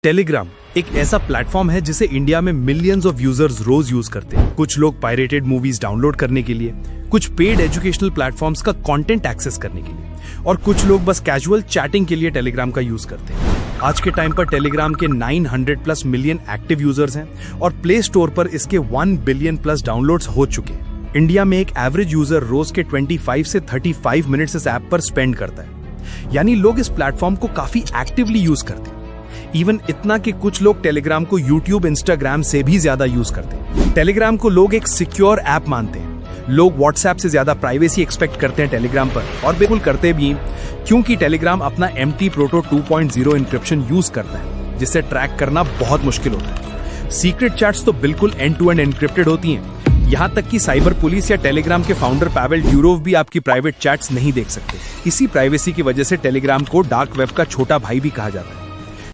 Telegram एक ऐसा platform है जिसे इंडिया में मिलियंस ऑफ यूजर्स रोज यूज करते हैं। कुछ लोग पायरेटेड मूवीज डाउनलोड करने के लिए, कुछ पेड एजुकेशनल प्लेटफॉर्म्स का कंटेंट एक्सेस करने के लिए और कुछ लोग बस कैजुअल चैटिंग के लिए टेलीग्राम का यूज करते हैं। आज के टाइम पर टेलीग्राम के 900+ मिलियन एक्टिव यूजर्स हैं और प्ले स्टोर पर इसके 1 बिलियन+ डाउनलोड्स हो चुके हैं। इंडिया में एक एवरेज यूजर रोज के 25 से 35 मिनट्स इस ऐप पर स्पेंड करता है, यानी लोग इस प्लेटफॉर्म को काफी एक्टिवली यूज करते हैं। इवन इतना कि कुछ लोग टेलीग्राम को यूट्यूब, इंस्टाग्राम से भी ज्यादा यूज करते हैं। टेलीग्राम को लोग एक सिक्योर ऐप मानते हैं। लोग व्हाट्सएप से ज्यादा प्राइवेसी एक्सपेक्ट करते हैं टेलीग्राम पर, और बिल्कुल करते भी क्योंकि टेलीग्राम अपना MT Proto 2.0 इंक्रिप्शन यूज करता है, जिससे ट्रैक करना बहुत मुश्किल होता है। सीक्रेट चैट्स तो बिल्कुल एंड टू एंड एन्क्रिप्टेड होती हैं। यहाँ तक कि साइबर पुलिस या टेलीग्राम के फाउंडर पावेल ड्यूरोव भी आपकी प्राइवेट चैट्स नहीं देख सकते। इसी प्राइवेसी की वजह से टेलीग्राम को डार्क वेब का छोटा भाई भी कहा जाता है।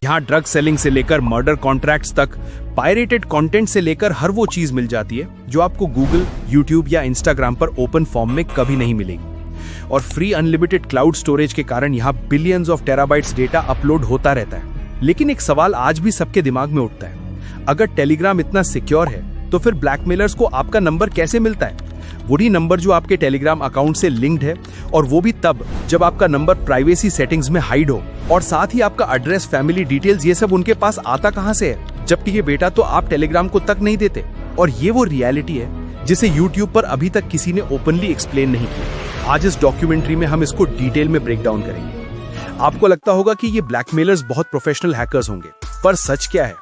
यहाँ ड्रग सेलिंग से लेकर मर्डर कॉन्ट्रैक्ट्स तक, पायरेटेड कंटेंट से लेकर हर वो चीज मिल जाती है जो आपको गूगल, यूट्यूब या इंस्टाग्राम पर ओपन फॉर्म में कभी नहीं मिलेगी। और फ्री अनलिमिटेड क्लाउड स्टोरेज के कारण यहाँ billions of terabytes data upload होता रहता है। लेकिन एक सवाल आज भी सबके दिमाग में उठता है, अगर टेलीग्राम इतना सिक्योर है तो फिर ब्लैकमेलर्स को आपका नंबर कैसे मिलता है? वही नंबर जो आपके टेलीग्राम अकाउंट से लिंक्ड है, और वो भी तब जब आपका नंबर प्राइवेसी सेटिंग्स में हाइड हो, और साथ ही आपका एड्रेस, फैमिली डिटेल्स, ये सब उनके पास आता कहां से है, जबकि ये बेटा तो आप टेलीग्राम को तक नहीं देते। और ये वो रियलिटी है जिसे यूट्यूब पर अभी तक किसी ने ओपनली एक्सप्लेन नहीं किया। आज इस डॉक्यूमेंट्री में हम इसको डिटेल में ब्रेक डाउन करेंगे। आपको लगता होगा कि ये ब्लैकमेलर्स बहुत प्रोफेशनल हैकर्स होंगे, पर सच क्या है?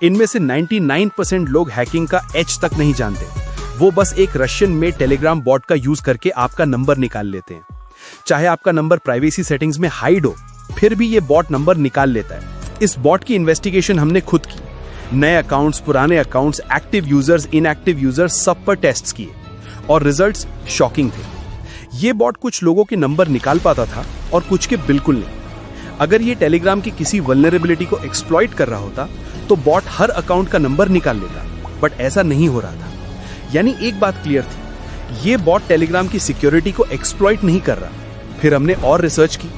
इनमें से 99% लोग हैकिंग का H तक नहीं जानते। वो बस एक रशियन मेड टेलीग्राम बॉट का यूज करके आपका नंबर निकाल लेते हैं। चाहे आपका नंबर प्राइवेसी सेटिंग्स में हाइड हो, फिर भी ये बॉट नंबर निकाल लेता है। इस बॉट की इन्वेस्टिगेशन हमने खुद की। नए अकाउंट्स, पुराने accounts, active users, inactive users, सब पर टेस्ट्स किए और रिजल्ट्स शॉकिंग थे। ये बॉट कुछ लोगों के नंबर निकाल पाता था और कुछ के बिल्कुल नहीं। अगर ये टेलीग्राम की किसी वल्नरेबिलिटी को एक्सप्लॉइट कर रहा होता तो बॉट हर अकाउंट का नंबर निकाल लेता, बट ऐसा नहीं हो रहा था। यानी एक बात क्लियर थी, ये बॉट टेलीग्राम की सिक्योरिटी को एक्सप्लॉइट नहीं कर रहा। फिर हमने और रिसर्च की,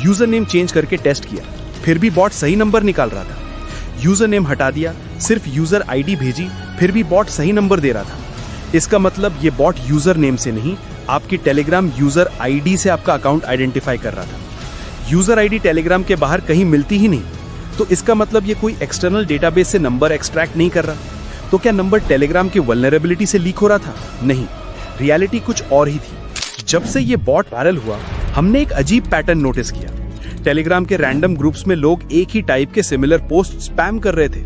यूजर नेम चेंज करके टेस्ट किया, फिर भी बॉट सही नंबर निकाल रहा था। यूजर नेम हटा दिया, सिर्फ यूजर ID भेजी, फिर भी बॉट सही नंबर दे रहा था। इसका मतलब ये बॉट यूजर नेम से नहीं, आपकी टेलीग्राम यूजर ID से आपका अकाउंट आइडेंटिफाई कर रहा था। यूजर ID टेलीग्राम के बाहर कहीं मिलती ही नहीं, तो इसका मतलब ये कोई एक्सटर्नल डेटाबेस से नंबर एक्सट्रैक्ट नहीं कर रहा। तो क्या नंबर टेलीग्राम की वल्नरेबिलिटी से लीक हो रहा था? नहीं, रियलिटी कुछ और ही थी। जब से ये बॉट वायरल हुआ, हमने एक अजीब पैटर्न नोटिस किया। टेलीग्राम के रैंडम ग्रुप्स में लोग एक ही टाइप के सिमिलर पोस्ट स्पैम कर रहे थे।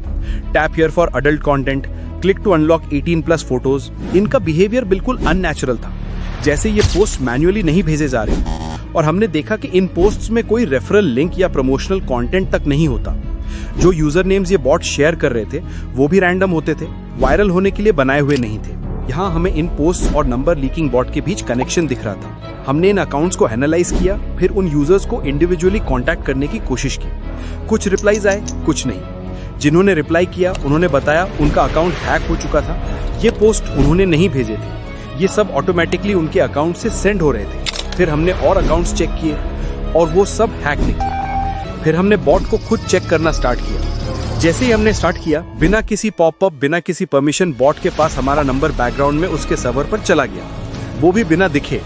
Tap here for adult content, click to unlock 18+ photos. इनका बिहेवियर बिल्कुल अननेचुरल था, जैसे ये पोस्ट मैन्युअली नहीं भेजे जा रहे। और हमने देखा कि इन पोस्ट्स में कोई रेफरल लिंक या प्रमोशनल कंटेंट तक नहीं होता। जो यूजर नेम्स ये बॉट शेयर कर रहे थे वो भी रैंडम होते थे, वायरल होने के लिए बनाए हुए नहीं थे। यहाँ हमें इन पोस्ट्स और नंबर लीकिंग बॉट के बीच कनेक्शन दिख रहा था। हमने इन अकाउंट्स को एनालाइज किया, फिर उन यूजर्स को इंडिविजुअली कांटेक्ट करने की कोशिश की। कुछ रिप्लाईज आए, कुछ नहीं। जिन्होंने रिप्लाई किया उन्होंने बताया उनका अकाउंट हैक हो चुका था। ये पोस्ट उन्होंने नहीं भेजे थे, ये सब ऑटोमेटिकली उनके अकाउंट से सेंड हो रहे थे। फिर हमने और अकाउंट्स चेक किए और वो सब हैक निकले। फिर हमने बॉट को खुद चेक करना स्टार्ट किया। जैसे ही हमने स्टार्ट किया, बिना किसी पॉपअप, बिना किसी परमिशन, बॉट के पास हमारा नंबर बैकग्राउंड में उसके सर्वर पर चला गया, वो भी बिना दिखे।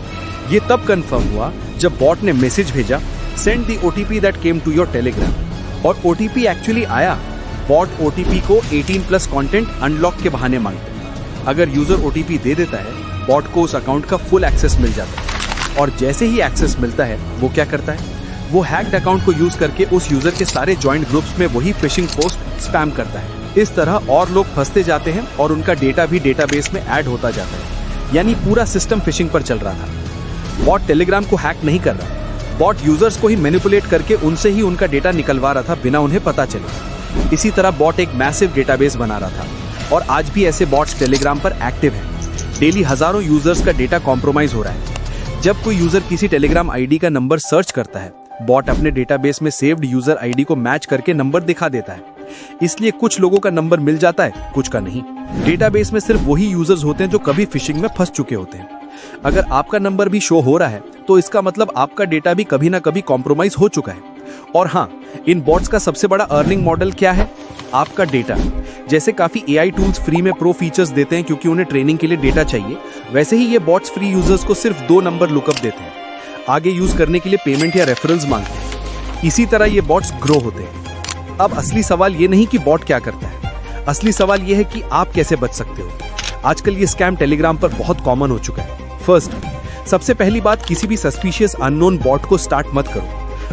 ये तब कंफर्म हुआ जब बॉट ने मैसेज भेजा, send the OTP that came to your Telegram. और OTP एक्चुअली आया। बॉट OTP को 18+ कंटेंट अनलॉक के बहाने मांगते हैं। अगर यूजर OTP दे देता है, बॉट को उस अकाउंट का फुल एक्सेस मिल जाता है। और जैसे ही एक्सेस मिलता है, वो क्या करता है? वो हैक्ड अकाउंट को यूज करके उस यूजर के सारे जॉइंट ग्रुप्स में वही फिशिंग पोस्ट स्पैम करता है। इस तरह और लोग फंसते जाते हैं और उनका डेटा भी डेटाबेस में ऐड होता जाता है। यानी पूरा सिस्टम फिशिंग पर चल रहा था। बॉट टेलीग्राम को हैक नहीं कर रहा, बॉट यूजर्स को ही मैनिपुलेट करके उनसे ही उनका डेटा निकलवा रहा था बिना उन्हें पता चले। इसी तरह बॉट एक मैसिव डेटाबेस बना रहा था, और आज भी ऐसे बॉट्स टेलीग्राम पर एक्टिव हैं। डेली हजारों यूजर्स का डेटा कॉम्प्रोमाइज हो रहा है। जब कोई यूजर किसी टेलीग्राम ID का नंबर सर्च करता है, बॉट अपने डेटाबेस में सेव्ड यूजर ID को मैच करके नंबर दिखा देता है। इसलिए कुछ लोगों का नंबर मिल जाता है, कुछ का नहीं। डेटाबेस में सिर्फ वही यूजर्स होते हैं जो कभी फिशिंग में फंस चुके होते हैं। अगर आपका नंबर भी शो हो रहा है तो इसका मतलब आपका डेटा भी कभी ना कभी कॉम्प्रोमाइज हो चुका है। और हाँ, इन बॉट्स का सबसे बड़ा अर्निंग मॉडल क्या है? आपका डेटा। जैसे काफी एआई टूल्स फ्री में प्रो फीचर्स देते हैं क्योंकि उन्हें ट्रेनिंग के लिए डेटा चाहिए, वैसे ही ये बॉट्स फ्री यूजर्स को सिर्फ 2 नंबर लुकअप देते हैं। आगे यूज करने के लिए पेमेंट या रेफरल्स मांगते हैं। इसी तरह ये बॉट्स ग्रो होते हैं। अब असली सवाल ये नहीं कि बॉट क्या करता है, असली सवाल ये है कि आप कैसे बच सकते हो। आजकल ये स्कैम टेलीग्राम पर बहुत कॉमन हो चुका है। फर्स्ट, सबसे पहली बात, किसी भी सस्पिशियस अननोन बॉट को स्टार्ट मत करो।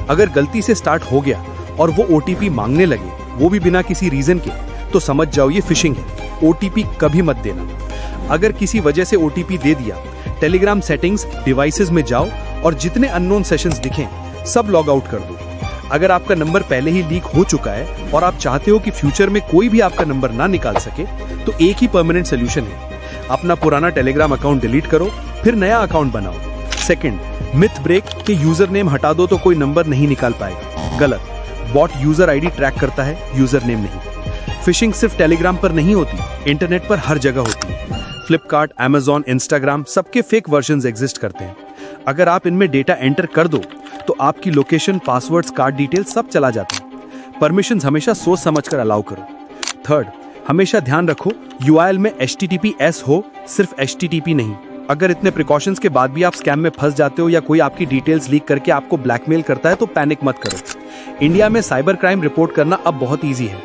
अगर गलती से स्टार्ट हो गया और वो ओटीपी मांगने लगे, वो भी बिना किसी रीजन के, तो समझ जाओ ये फिशिंग है। ओटीपी कभी मत देना। अगर किसी वजह से ओटीपी दे दिया, टेलीग्राम सेटिंग्स, डिवाइसेस में जाओ और जितने अननोन सेशंस दिखें सब लॉग आउट कर दो। अगर आपका नंबर पहले ही लीक हो चुका है और आप चाहते हो कि फ्यूचर में कोई भी आपका नंबर ना निकाल सके, तो एक ही परमानेंट सोल्यूशन है, अपना पुराना टेलीग्राम अकाउंट डिलीट करो, फिर नया अकाउंट बनाओ। सेकंड, मिथ ब्रेक के यूजर नेम हटा दो तो कोई नंबर नहीं निकाल पाएगा। गलत। बॉट यूजर आईडी ट्रैक करता है, यूजर नेम नहीं। फिशिंग सिर्फ टेलीग्राम पर नहीं होती, इंटरनेट पर हर जगह होती है। फ्लिपकार्ट, अमेजॉन, इंस्टाग्राम, सबके फेक वर्जन्स एग्जिस्ट करते हैं। अगर आप इनमें डेटा एंटर कर दो तो आपकी लोकेशन, पासवर्ड्स, कार्ड डिटेल सब चला जाता है। परमिशंस हमेशा सोच समझकर अलाउ करो। थर्ड, हमेशा ध्यान रखो यूआरएल में HTTPS हो, सिर्फ HTTP नहीं। अगर इतने प्रिकॉशंस के बाद भी आप स्कैम में फंस जाते हो या कोई आपकी डिटेल्स लीक करके आपको ब्लैकमेल करता है, तो पैनिक मत करो। इंडिया में साइबर क्राइम रिपोर्ट करना अब बहुत ईजी है।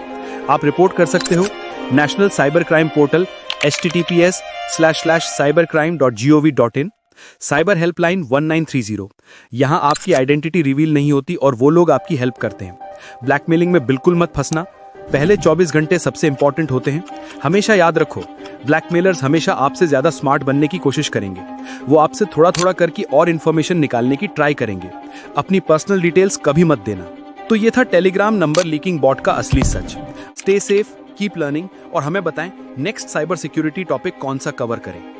आप रिपोर्ट कर सकते हो national cyber crime portal https://cybercrime.gov.in, cyber helpline 1930। यहाँ आपकी आइडेंटिटी रिवील नहीं होती और वो लोग आपकी हेल्प करते हैं। ब्लैकमेलिंग में बिल्कुल मत फंसना। पहले 24 घंटे सबसे इंपॉर्टेंट होते हैं। हमेशा याद रखो, ब्लैकमेलर्स हमेशा आपसे ज्यादा स्मार्ट बनने की कोशिश करेंगे। वो आपसे थोड़ा थोड़ा करके और इन्फॉर्मेशन निकालने की ट्राई करेंगे। अपनी पर्सनल डिटेल्स कभी मत देना। तो ये था टेलीग्राम नंबर लीकिंग बॉट का असली सच। स्टे सेफ, कीप लर्निंग और हमें बताएं नेक्स्ट साइबर सिक्योरिटी टॉपिक कौन सा कवर करें।